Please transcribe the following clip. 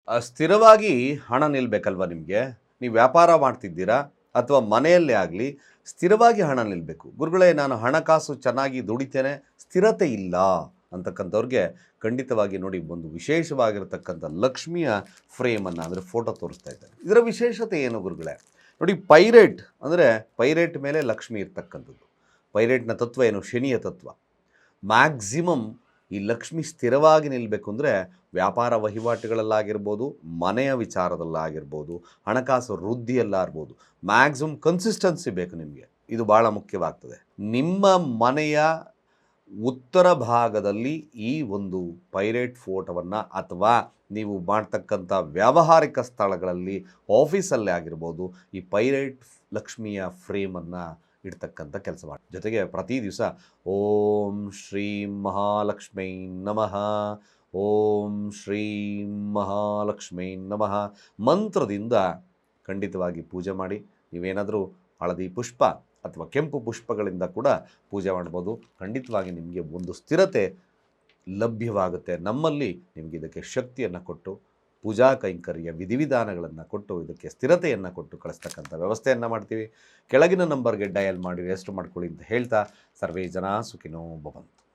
ಸ್ಥಿರವಾಗಿ ಹಣ ನಿಲ್ಲಬೇಕಲ್ವ ನಿಮಗೆ? ನೀವು ವ್ಯಾಪಾರ ಮಾಡ್ತಿದ್ದೀರಾ ಅಥವಾ ಮನೆಯಲ್ಲೇ ಆಗಲಿ ಸ್ಥಿರವಾಗಿ ಹಣ ನಿಲ್ಲಬೇಕು. ಗುರುಗಳೇ, ನಾನು ಹಣಕಾಸು ಚೆನ್ನಾಗಿ ದುಡಿತೇನೆ, ಸ್ಥಿರತೆ ಇಲ್ಲ ಅಂತಕ್ಕಂಥವ್ರಿಗೆ ಖಂಡಿತವಾಗಿ ನೋಡಿ, ಒಂದು ವಿಶೇಷವಾಗಿರತಕ್ಕಂಥ ಲಕ್ಷ್ಮಿಯ ಫ್ರೇಮನ್ನು ಅಂದರೆ ಫೋಟೋ ತೋರಿಸ್ತಾ ಇದ್ದಾರೆ. ಇದರ ವಿಶೇಷತೆ ಏನು ಗುರುಗಳೇ? ನೋಡಿ, ಪೈರೇಟ್ ಮೇಲೆ ಲಕ್ಷ್ಮಿ ಇರ್ತಕ್ಕಂಥದ್ದು. ಪೈರೇಟ್ನ ತತ್ವ ಏನು? ಶನಿಯ ತತ್ವ. ಮ್ಯಾಕ್ಸಿಮಮ್ ಈ ಲಕ್ಷ್ಮಿ ಸ್ಥಿರವಾಗಿ ನಿಲ್ಲಬೇಕು ಅಂದರೆ ವ್ಯಾಪಾರ ವಹಿವಾಟುಗಳಲ್ಲಾಗಿರ್ಬೋದು, ಮನೆಯ ವಿಚಾರದಲ್ಲಾಗಿರ್ಬೋದು, ಹಣಕಾಸು ವೃದ್ಧಿಯಲ್ಲಾಗಿರ್ಬೋದು, ಮ್ಯಾಕ್ಸಿಮಮ್ ಕನ್ಸಿಸ್ಟೆನ್ಸಿ ಬೇಕು ನಿಮಗೆ. ಇದು ಭಾಳ ಮುಖ್ಯವಾಗ್ತದೆ. ನಿಮ್ಮ ಮನೆಯ ಉತ್ತರ ಭಾಗದಲ್ಲಿ ಈ ಒಂದು ಪೈರೇಟ್ ಫೋಟೋವನ್ನು ಅಥವಾ ನೀವು ಮಾಡ್ತಕ್ಕಂಥ ವ್ಯಾವಹಾರಿಕ ಸ್ಥಳಗಳಲ್ಲಿ, ಆಫೀಸಲ್ಲೇ ಆಗಿರ್ಬೋದು, ಈ ಪೈರೇಟ್ ಲಕ್ಷ್ಮಿಯ ಫ್ರೇಮನ್ನು ಇಡ್ತಕ್ಕಂಥ ಕೆಲಸ ಮಾಡಿ. ಜೊತೆಗೆ ಪ್ರತಿ ದಿವಸ ಓಂ ಶ್ರೀಂ ಮಹಾಲಕ್ಷ್ಮೀ ನಮಃ, ಓಂ ಶ್ರೀಂ ಮಹಾಲಕ್ಷ್ಮೀ ನಮಃ ಮಂತ್ರದಿಂದ ಖಂಡಿತವಾಗಿ ಪೂಜೆ ಮಾಡಿ. ನೀವೇನಾದರೂ ಹಳದಿ ಪುಷ್ಪ ಅಥವಾ ಕೆಂಪು ಪುಷ್ಪಗಳಿಂದ ಕೂಡ ಪೂಜೆ ಮಾಡ್ಬೋದು. ಖಂಡಿತವಾಗಿ ನಿಮಗೆ ಒಂದು ಸ್ಥಿರತೆ ಲಭ್ಯವಾಗುತ್ತೆ. ನಮ್ಮಲ್ಲಿ ನಿಮಗೆ ಇದಕ್ಕೆ ಶಕ್ತಿಯನ್ನು ಕೊಟ್ಟು, ಪೂಜಾ ಕೈಂಕರ್ಯ ವಿಧಿವಿಧಾನಗಳನ್ನು ಕೊಟ್ಟು, ಇದಕ್ಕೆ ಸ್ಥಿರತೆಯನ್ನು ಕೊಟ್ಟು ಕಳಿಸ್ತಕ್ಕಂಥ ವ್ಯವಸ್ಥೆಯನ್ನು ಮಾಡ್ತೀವಿ. ಕೆಳಗಿನ ನಂಬರ್ಗೆ ಡಯಲ್ ಮಾಡಿ ರೆಜಿಸ್ಟರ್ ಮಾಡ್ಕೊಳ್ಳಿ ಅಂತ ಹೇಳ್ತಾ, ಸರ್ವೇ ಜನ ಸುಖಿನೋ ಭವಂತು.